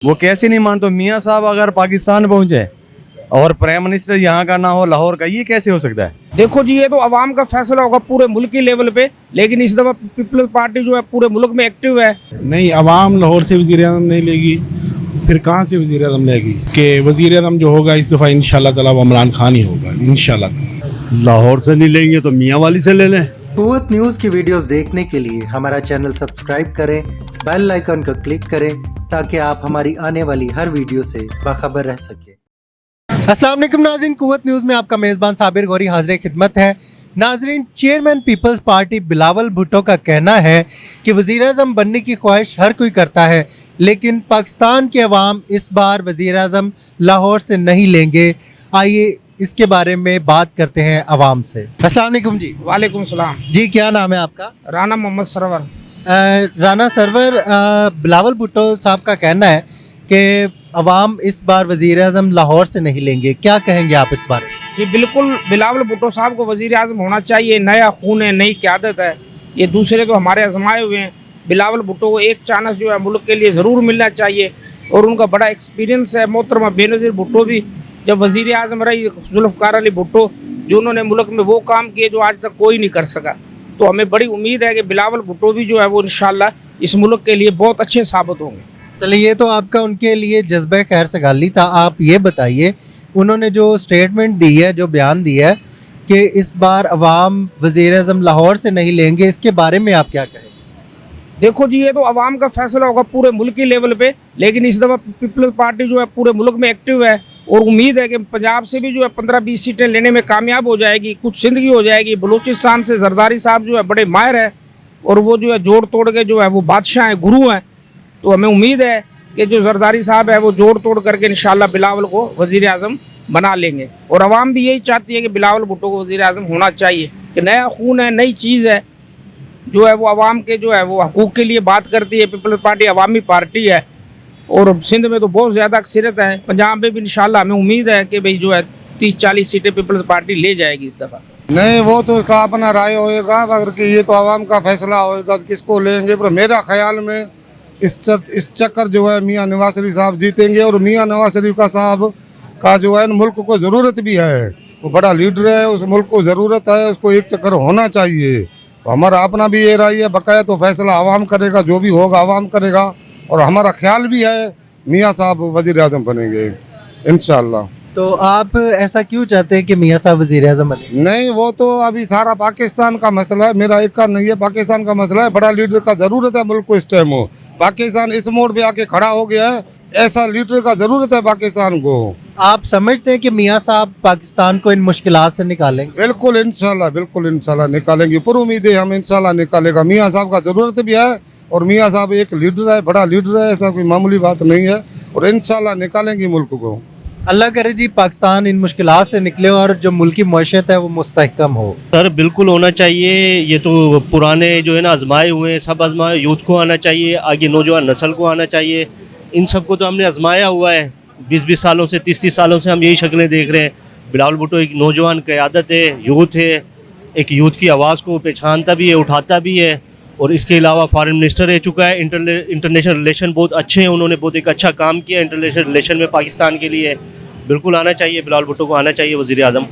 वो कैसे नहीं मानते? मियाँ साहब अगर पाकिस्तान पहुंचे और प्राइम मिनिस्टर यहाँ का ना हो, लाहौर का, ये कैसे हो सकता है? देखो जी, ये तो अवाम का फैसला होगा पूरे मुल्क की लेवल पे, लेकिन इस दफा पीपल्स पार्टी जो है पूरे मुल्क में एक्टिव है। नहीं, अवाम लाहौर से वज़ीर-ए-आज़म नहीं लेगी, फिर कहाँ से वज़ीर-ए-आज़म लेगी? कि वज़ीर-ए-आज़म जो होगा इस दफ़ा इंशाल्लाह ताला वो इमरान खान ही होगा इंशाल्लाह ताला। लाहौर से नहीं लेंगे तो मियाँ वाली से ले लें। कुव्वत न्यूज़ की वीडियोस देखने के लिए हमारा चैनल सब्सक्राइब करें, बेल आइकन को क्लिक करें ताकि आप हमारी आने वाली हर वीडियो से बाखबर रह सकें। अस्सलाम वालेकुम नाज़रीन, कुव्वत न्यूज़ में आपका मेज़बान साबिर गौरी हाज़िर खिदमत है। नाज़रीन, चेयरमैन पीपल्स पार्टी बिलावल भुट्टो का कहना है कि वज़ीर-ए-आज़म बनने की ख्वाहिश हर कोई करता है, लेकिन पाकिस्तान के अवाम इस बार वज़ीर-ए-आज़म लाहौर से नहीं लेंगे। आइए इसके बारे में बात करते हैं अवाम से। अस्सलाम वालेकुम जी। वालेकुम सलाम जी, क्या नाम है आपका? राना मोहम्मद सरवर। राना सरवर, बिलावल भुट्टो साहब का कहना है कि अवाम इस बार वज़ीर-ए-आज़म लाहौर से नहीं लेंगे, क्या कहेंगे आप इस बारे में? जी बिल्कुल, बिलावल भुट्टो साहब को वज़ीर आज़म होना चाहिए। नया खून है, नई क़यादत है। ये दूसरे तो हमारे आजमाए हुए हैं। बिलावल भुट्टो को एक चांस जो है मुल्क के लिए ज़रूर मिलना चाहिए और उनका बड़ा एक्सपीरियंस है। मोहतरमा बेनज़ीर भुट्टो भी जब वज़ीर आज़म रही, जुल्फ़िकार अली भुट्टो, जो उन्होंने मुल्क में वो काम किए जो आज तक कोई नहीं कर सका। तो हमें बड़ी उम्मीद है कि बिलावल भुट्टो भी जो है वो इंशाअल्लाह इस मुल्क के लिए बहुत अच्छे साबित होंगे। चलिए, ये तो आपका उनके लिए जज्बा खैर सगाली था। आप ये बताइए, उन्होंने जो स्टेटमेंट दी है, जो बयान दिया है कि इस बार अवाम वज़ीर-ए-आज़म लाहौर से नहीं लेंगे, इसके बारे में आप क्या कहेंगे? देखो जी, ये तो अवाम का फैसला होगा पूरे मुल्क की लेवल पे, लेकिन इस दफ़ा पीपल्स पार्टी जो है पूरे मुल्क में एक्टिव है और उम्मीद है कि पंजाब से भी जो है 15-20 सीटें लेने में कामयाब हो जाएगी, कुछ सिंध की हो जाएगी। बलूचिस्तान से जरदारी साहब जो है बड़े माहिर है और वो जो है जोड़ तोड़ के जो है वो बादशाह हैं, गुरु हैं। तो हमें उम्मीद है कि जो जरदारी साहब है वो जोड़ तोड़ करके इंशाल्लाह बिलावल को वज़ीर आज़म बना लेंगे और अवाम भी यही चाहती है कि बिलावल भुट्टो को वज़ीर आज़म होना चाहिए कि नया खून है, नई चीज़ है, जो है वो अवाम के जो है वो हकूक़ के लिए बात करती है। पीपल्स पार्टी अवामी पार्टी है और सिंध में तो बहुत ज़्यादा अक्सरियत है। पंजाब में भी इंशाल्लाह हमें उम्मीद है कि भाई जो है 30-40 सीटें पीपल्स पार्टी ले जाएगी इस दफ़ा। नहीं, वो तो उसका अपना राय होएगा, मगर कि ये तो आवाम का फैसला होएगा किसको लेंगे। पर मेरा ख्याल में इस चक्कर जो है मियाँ नवाज शरीफ साहब जीतेंगे और मियाँ नवाज शरीफ का साहब का जो है मुल्क को ज़रूरत भी है। वो बड़ा लीडर है, उस मुल्क को ज़रूरत है, उसको एक चक्कर होना चाहिए। तो हमारा अपना भी ये राय है, बकाया तो फैसला आवाम करेगा, जो भी होगा आवाम करेगा और हमारा ख्याल भी है मियाँ साहब वज़ीर आज़म बनेंगे इंशाअल्लाह। तो आप ऐसा क्यों चाहते हैं कि मियाँ साहब वज़ीर-ए-आज़म बने? नहीं, वो तो अभी सारा पाकिस्तान का मसला है, मेरा एक का नहीं है, पाकिस्तान का मसला है। बड़ा लीडर का ज़रूरत है मुल्क को इस टाइम। हो पाकिस्तान इस मोड़ पे आके खड़ा हो गया है, ऐसा लीडर का ज़रूरत है पाकिस्तान को। आप समझते हैं कि मियाँ साहब पाकिस्तान को इन मुश्किलात से निकालेंगे? बिल्कुल इंशाल्लाह निकालेंगे। पूरी उम्मीद है हम इंशाल्लाह निकालेगा। मियाँ साहब का ज़रूरत भी है और मियाँ साहब एक लीडर है, बड़ा लीडर है, ऐसा कोई मामूली बात नहीं है और इंशाल्लाह निकालेंगे मुल्क को। अल्लाह करे जी पाकिस्तान इन मुश्किलात से निकले और जो मुल्क की मईशत है वो मुस्तहकम हो। सर बिल्कुल होना चाहिए। ये तो पुराने जो है ना आजमाए हुए हैं, सब आजमाए, यूथ को आना चाहिए, आगे नौजवान नस्ल को आना चाहिए। इन सब को तो हमने आजमाया हुआ है 20-20 सालों से, 30-30 सालों से हम यही शक्लें देख रहे हैं। बिलावल भुट्टो एक नौजवान क़यादत है, यूथ है, एक यूथ की आवाज़ को पहचानता भी है, उठाता भी है और इसके अलावा फॉरेन मिनिस्टर रह चुका है। इंटरनेशनल रिलेशन बहुत अच्छे हैं, उन्होंने बहुत एक अच्छा काम किया इंटरनेशनल रिलेशन में पाकिस्तान के लिए। बिल्कुल आना चाहिए, बिलावल भुट्टो को आना चाहिए वज़ीर आज़म।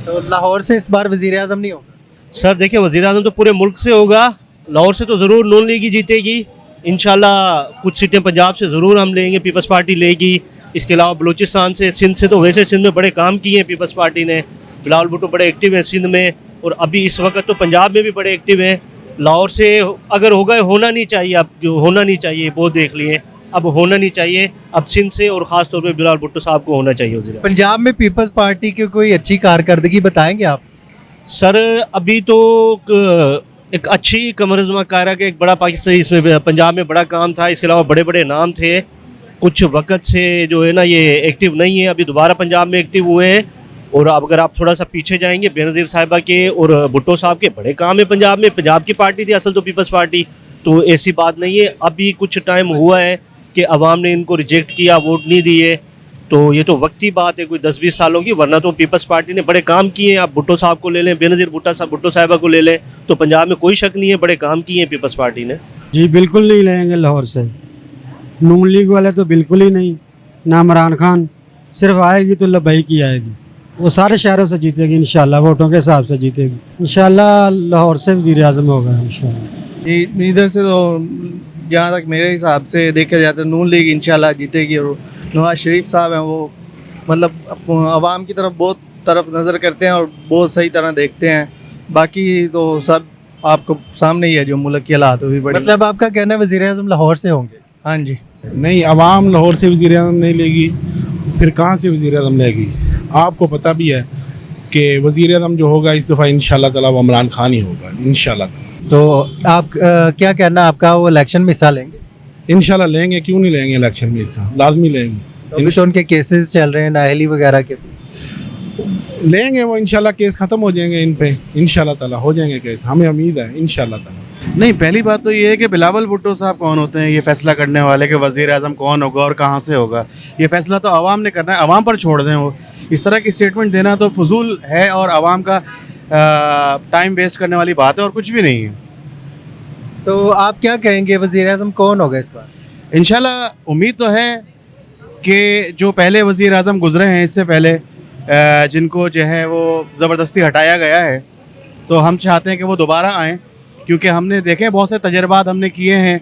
तो लाहौर से इस बार वज़ीर-ए-आज़म नहीं होगा? सर देखिए, वज़ीर आज़म तो पूरे मुल्क से होगा, लाहौर से तो ज़रूर नून लीग ही जीतेगी इंशाल्लाह। कुछ सीटें पंजाब से ज़रूर हम लेंगे, पीपल्स पार्टी लेगी। इसके अलावा बलूचिस्तान से, सिंध से, तो वैसे सिंध में बड़े काम किए हैं पीपल्स पार्टी ने। बिलावल भुट्टो बड़े एक्टिव हैं सिंध में और अभी इस वक्त तो पंजाब में भी बड़े एक्टिव हैं। लाहौर से अगर होगा, होना नहीं चाहिए, अब होना नहीं चाहिए, वो देख लिए, अब होना नहीं चाहिए। अब सिंध से और ख़ास तौर पे बिलावल भुट्टो साहब को होना चाहिए वज़ीर। पंजाब में पीपल्स पार्टी की कोई अच्छी कारकर्दगी बताएंगे आप? सर अभी तो एक अच्छी कमर कायरा के एक बड़ा पाकिस्तान, इसमें पंजाब में बड़ा काम था। इसके अलावा बड़े बड़े नाम थे, कुछ वक्त से जो है ना ये एक्टिव नहीं है, अभी दोबारा पंजाब में एक्टिव हुए हैं। और अगर आप थोड़ा सा पीछे जाएंगे, बेनज़ीर साहिबा के और भुट्टो साहब के बड़े काम है पंजाब में। पंजाब की पार्टी थी असल तो पीपल्स पार्टी, तो ऐसी बात नहीं है। अभी कुछ टाइम हुआ है कि अवाम ने इनको रिजेक्ट किया, वोट नहीं दिए, तो ये तो वक्ती बात है कोई 10-20 सालों की, वरना तो पीपल्स पार्टी ने बड़े काम किए हैं। आप भुट्टो साहब को ले लें, बेनज़ीर भुट्टो साहिबा को ले लें, तो पंजाब में कोई शक नहीं है, बड़े काम किए हैं पीपल्स पार्टी ने। जी बिल्कुल नहीं लेंगे लाहौर से। नून लीग वाले तो बिल्कुल ही नहीं, ना इमरान खान, सिर्फ आएगी तो लबई की आएगी। वो सारे शहरों से जीतेगी इंशाल्लाह, वोटों के हिसाब से जीतेगी इंशाल्लाह। लाहौर से वज़ीर आज़म होगा इंशाल्लाह। इधर से तो जहाँ तक मेरे हिसाब से देखा जाता है नून लीग इंशाल्लाह जीतेगी। और नवाज शरीफ साहब हैं वो मतलब आवाम की तरफ नज़र करते हैं और बहुत सही तरह देखते हैं। बाकी तो सब आपको सामने ही है जो मुल्क के हालात हुई बड़ी। मतलब आपका कहना है वज़ीर आज़म लाहौर से होंगे? हाँ जी। नहीं, आवाम लाहौर से वज़ीर आज़म नहीं लेगी, फिर कहाँ से वज़ीर आज़म लेगी? आपको पता भी है कि वज़ीर आज़म जो होगा इस दफ़ा इंशाल्लाह ताला वो इमरान खान ही होगा इंशाल्लाह ताला। तो आप क्या कहना है आपका, वो इलेक्शन में हिस्सा लेंगे? इंशाल्लाह लेंगे, क्यों नहीं लेंगे, इलेक्शन में हिस्सा लाजमी लेंगे। अभी तो उनके केसेस चल रहे हैं नाअहली वगैरह के, लेंगे वो इंशाल्लाह, केस ख़त्म हो जाएंगे इन पे इंशाल्लाह ताला, हो जाएंगे केस, हमें उम्मीद है इंशाल्लाह ताला। नहीं, पहली बात तो ये है कि बिलावल भुट्टो साहब कौन होते हैं ये फैसला करने वाले कि वज़ीर आज़म कौन होगा और कहाँ से होगा। ये फैसला तो आवाम ने करना है, आवाम पर छोड़ दें। वो इस तरह की स्टेटमेंट देना तो फजूल है और आवाम का टाइम वेस्ट करने वाली बात है और कुछ भी नहीं है। तो आप क्या कहेंगे वज़ीर आज़म कौन होगा इस बार? इंशाल्लाह उम्मीद तो है कि जो पहले वज़ीर आज़म गुजरे हैं इससे पहले, जिनको जो है वो ज़बरदस्ती हटाया गया है, तो हम चाहते हैं कि वो दोबारा आएँ, क्योंकि हमने देखे बहुत से तजर्बात हमने किए हैं।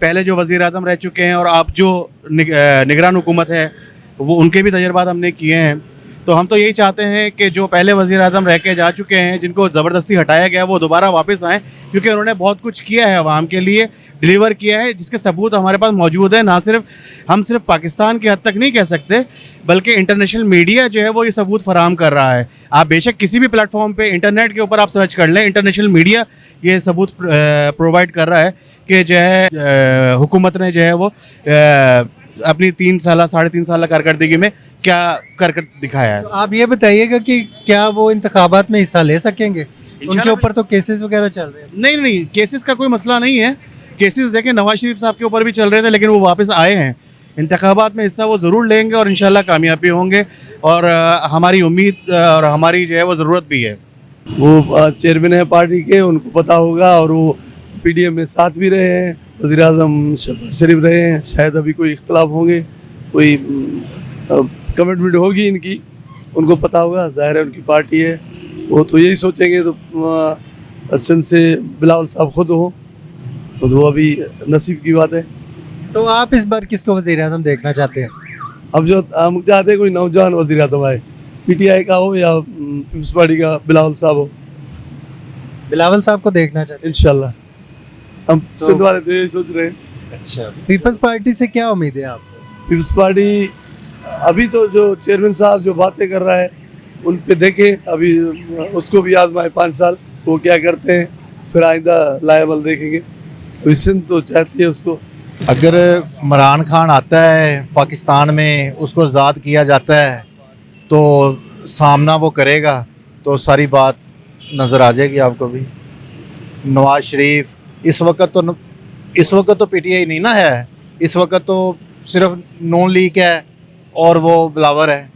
पहले जो वज़ीर आज़म रह चुके हैं और अब जो निगरान हुकूमत है वो उनके भी तजर्बात हमने किए हैं। तो हम तो यही चाहते हैं कि जो पहले वज़ीर आज़म रह के जा चुके हैं, जिनको ज़बरदस्ती हटाया गया, वो दोबारा वापस आएँ, क्योंकि उन्होंने बहुत कुछ किया है आवाम के लिए, डिलीवर किया है, जिसके सबूत हमारे पास मौजूद है। ना सिर्फ हम सिर्फ पाकिस्तान की हद तक नहीं कह सकते, बल्कि इंटरनेशनल मीडिया जो है वो ये सबूत फराहम कर रहा है। आप बेशक किसी भी प्लेटफॉर्म पे इंटरनेट के ऊपर आप सर्च कर लें, इंटरनेशनल मीडिया ये सबूत प्रोवाइड कर रहा है कि जो है हुकूमत ने जो है वो अपनी 3 साल 3.5 साल कारकर्दगी में क्या कर दिखाया है। तो आप ये बताइएगा कि क्या वो इंतखाबात में हिस्सा ले सकेंगे? उनके ऊपर तो केसेस वगैरह चल रहे हैं। नहीं नहीं, केसेस का कोई मसला नहीं है। केसेस देखें, नवाज शरीफ साहब के ऊपर भी चल रहे थे, लेकिन वो वापस आए हैं। इंतखाबात में हिस्सा वो ज़रूर लेंगे और इंशाल्लाह कामयाबी होंगे, और हमारी उम्मीद और हमारी जो है वो ज़रूरत भी है। वो चेयरमैन है पार्टी के, उनको पता होगा, और वो पीडीएम में साथ भी रहे हैं, वज़ीर आज़म शहबाज शरीफ रहे हैं। शायद अभी कोई इख्तलाफ होंगे, कोई कमिटमेंट होगी इनकी, उनको पता होगा, ज़ाहिर है उनकी पार्टी है, वो तो यही सोचेंगे। तो सिंध से बिलावल साहब खुद हो, तो वो अभी नसीब की बात है। तो आप इस बार किसको वज़ीर आज़म देखना चाहते हैं? अब जो हम चाहते हैं कोई नौजवान वज़ीर आज़म आए, पीटीआई का हो या पीपल्स पार्टी का बिलावल साहब हो। बिलावल साहब को देखना चाहते हैं इंशाल्लाह, हम सिंध वाले तो यही सोच रहे हैं। अच्छा, पीपल्स पार्टी से क्या उम्मीद है आपको? पीपल्स पार्टी अभी तो जो चेयरमैन साहब जो बातें कर रहा है उन पे देखें, अभी उसको भी आजमाए 5 साल, वो क्या करते हैं, फिर आइंदा लायबल देखेंगे। तो सिंध तो चाहती है उसको। अगर इमरान खान आता है पाकिस्तान में, उसको आज़ाद किया जाता है, तो सामना वो करेगा, तो सारी बात नज़र आ जाएगी आपको भी। नवाज शरीफ इस वक्त तो पीटीआई नहीं ना है, इस वक्त तो सिर्फ नून लीग है और वो बिलावर है।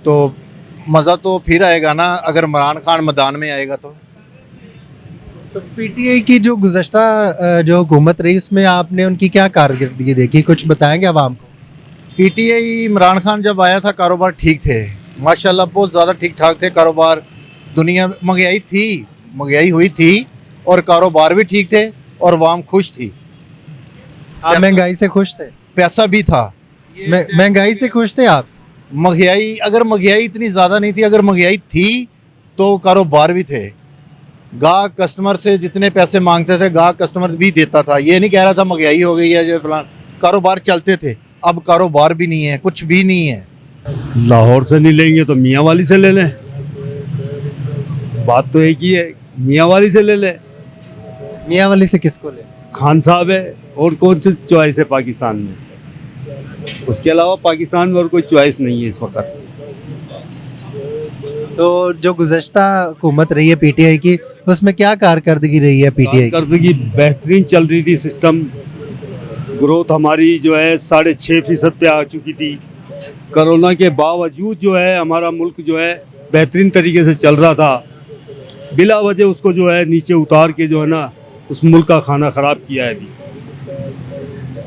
तो मज़ा तो फिर आएगा ना अगर इमरान खान मैदान में आएगा। तो पीटीआई की जो गुज़श्ता जो हुकूमत रही, उसमें आपने उनकी क्या कारकर्दगी देखी, कुछ बताएंगे आवाम को? पीटीआई इमरान खान जब आया था, कारोबार ठीक थे, माशाल्लाह बहुत ज़्यादा ठीक ठाक थे कारोबार। दुनिया में महंगाई हुई थी और कारोबार भी ठीक थे और आवाम खुश थी। आप महंगाई से खुश थे? पैसा भी था। महंगाई से खुश थे आप? अगर महंगाई इतनी ज़्यादा नहीं थी, अगर महंगाई थी तो कारोबार भी थे। गाहक कस्टमर से जितने पैसे मांगते थे, गाहक कस्टमर भी देता था। ये नहीं कह रहा था महंगाई हो गई है जो फलान, कारोबार चलते थे। अब कारोबार भी नहीं है, कुछ भी नहीं है। लाहौर से नहीं लेंगे तो मियाँ वाली से ले लें, बात तो एक ही है, मियाँ वाली से ले लें। मियाँ वाली से किसको ले? खान साहब है, और कौन सी चॉइस है पाकिस्तान में? उसके अलावा पाकिस्तान में और कोई चॉइस नहीं है इस वक्त। तो जो गुज़श्ता हुकूमत रही है पीटीआई की, उसमें क्या कारकर्दगी रही है पीटीआई? कारकर्दगी बेहतरीन चल रही थी, सिस्टम ग्रोथ हमारी जो है 6.5% पे आ चुकी थी। कोरोना के बावजूद जो है हमारा मुल्क जो है बेहतरीन तरीके से चल रहा था। बिला वजह उसको जो है नीचे उतार के जो है ना, उस मुल्क का खाना ख़राब किया है अभी।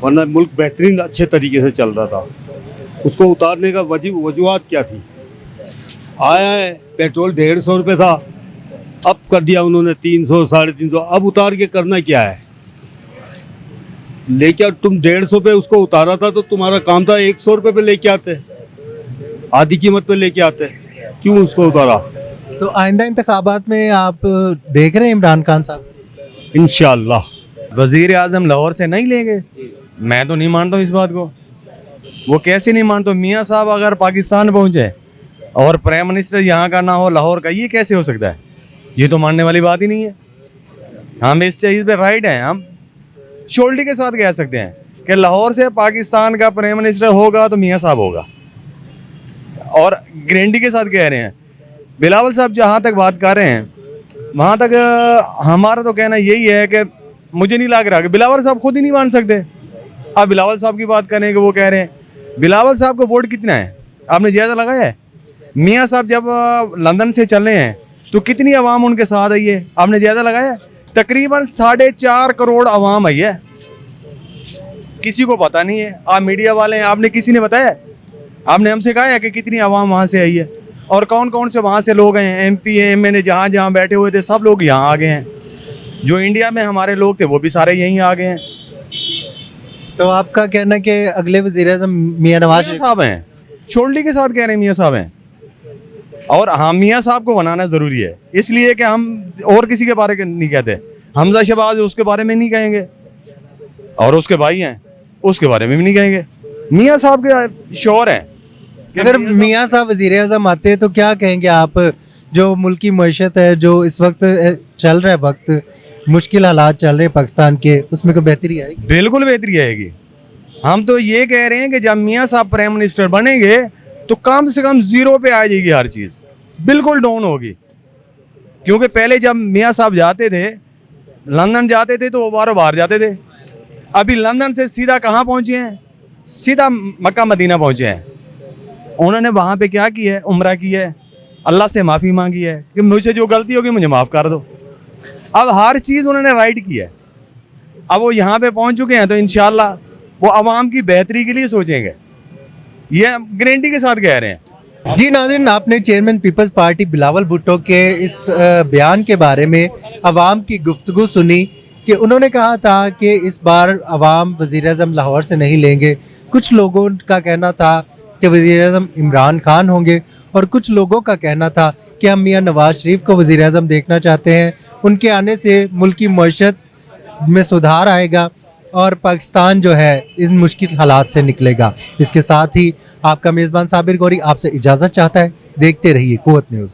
वरना मुल्क बेहतरीन अच्छे तरीके से चल रहा था। उसको उतारने का वजूहत क्या थी? आया है पेट्रोल 150 रुपये था, अब कर दिया उन्होंने 300 350। अब उतार के करना क्या है? लेके तुम 150 पे उसको उतारा था तो तुम्हारा काम था 100 रुपये पे लेके आते, आधी कीमत पे लेके आते। क्यों उसको उतारा? तो आइंदा इंतखाबात में आप देख रहे हैं इमरान खान साहब? इंशाअल्लाह। वजीर आजम लाहौर से नहीं लेंगे? मैं तो नहीं मानता हूँ इस बात को। वो कैसे नहीं मानता? मियाँ साहब अगर पाकिस्तान पहुँचे और प्राइम मिनिस्टर यहाँ का ना हो लाहौर का, ये कैसे हो सकता है? ये तो मानने वाली बात ही नहीं है। हम इस चीज़ पे राइट हैं, हम शोल्डी के साथ कह सकते हैं कि लाहौर से पाकिस्तान का प्राइम मिनिस्टर होगा तो मियाँ साहब होगा, और गारंटी के साथ कह रहे हैं। बिलावल साहब जहाँ तक बात कर रहे हैं, वहाँ तक हमारा तो कहना यही है कि मुझे नहीं लग रहा कि बिलावल साहब खुद ही नहीं मान सकते। आप बिलावल साहब की बात करें कि वो कह रहे हैं, बिलावल साहब को वोट कितना है आपने ज़्यादा लगाया है? मियाँ साहब जब लंदन से चले हैं तो कितनी आवाम उनके साथ आई है? आपने ज़्यादा लगाया है? तकरीबन 4.5 करोड़ आवाम आई है। किसी को पता नहीं है। आप मीडिया वाले हैं, आपने किसी ने बताया? आपने हमसे कहा है कि कितनी आवाम वहाँ से आई है और कौन कौन से वहाँ से लोग हैं? MP MNA जहाँ जहाँ बैठे हुए थे सब लोग यहाँ आ गए हैं। जो इंडिया में हमारे लोग थे वो भी सारे यहीं आ गए हैं। तो आपका कहना कि अगले वज़ीर-ए-आज़म मियाँ नवाज शरीफ साहब हैं, शोल्डी के साथ कह रहे हैं मियाँ साहब हैं। और हम मियाँ साहब को बनाना ज़रूरी है, इसलिए कि हम और किसी के बारे में नहीं कहते। हमजा शहबाज उसके बारे में नहीं कहेंगे, और उसके भाई हैं उसके बारे में भी नहीं कहेंगे। मियाँ साहब के शोर हैं। अगर मियाँ साहब वज़ीर-ए-आज़म आते तो क्या कहेंगे आप? जो मुल्क की मईशत है, जो इस वक्त चल रहा है, वक्त मुश्किल हालात चल रहे हैं पाकिस्तान के, उसमें कोई बेहतरी आएगी? बिल्कुल बेहतरी आएगी। हम तो ये कह रहे हैं कि जब मियाँ साहब प्राइम मिनिस्टर बनेंगे तो कम से कम 0 पे आ जाएगी हर चीज़, बिल्कुल डाउन होगी। क्योंकि पहले जब मियाँ साहब जाते थे, लंदन जाते थे तो वो बार बार जाते थे। अभी लंदन से सीधा कहाँ पहुँचे हैं? सीधा मक्का मदीना पहुँचे हैं। उन्होंने वहाँ पे क्या किया है? उम्रा की है, अल्लाह से माफ़ी मांगी है कि मुझसे जो गलती होगी मुझे माफ़ कर दो। अब हर चीज़ उन्होंने राइट की है। अब वो यहाँ पे पहुँच चुके हैं तो इंशाल्लाह वो आवाम की बेहतरी के लिए सोचेंगे, ये गारंटी के साथ कह रहे हैं। जी नाज़रीन, आपने चेयरमैन पीपल्स पार्टी बिलावल भुट्टो के इस बयान के बारे में आवाम की गुफ्तगू सुनी कि उन्होंने कहा था कि इस बार आवाम वज़ीर-ए-आज़म लाहौर से नहीं लेंगे। कुछ लोगों का कहना था कि वज़ीर-ए-आज़म इमरान खान होंगे, और कुछ लोगों का कहना था कि हम मियाँ नवाज शरीफ को वज़ीर-ए-आज़म देखना चाहते हैं। उनके आने से मुल्क की मईशत में सुधार आएगा और पाकिस्तान जो है इन मुश्किल हालात से निकलेगा। इसके साथ ही आपका मेज़बान साबिर गौरी आपसे इजाज़त चाहता है। देखते रहिए कुव्वत न्यूज़।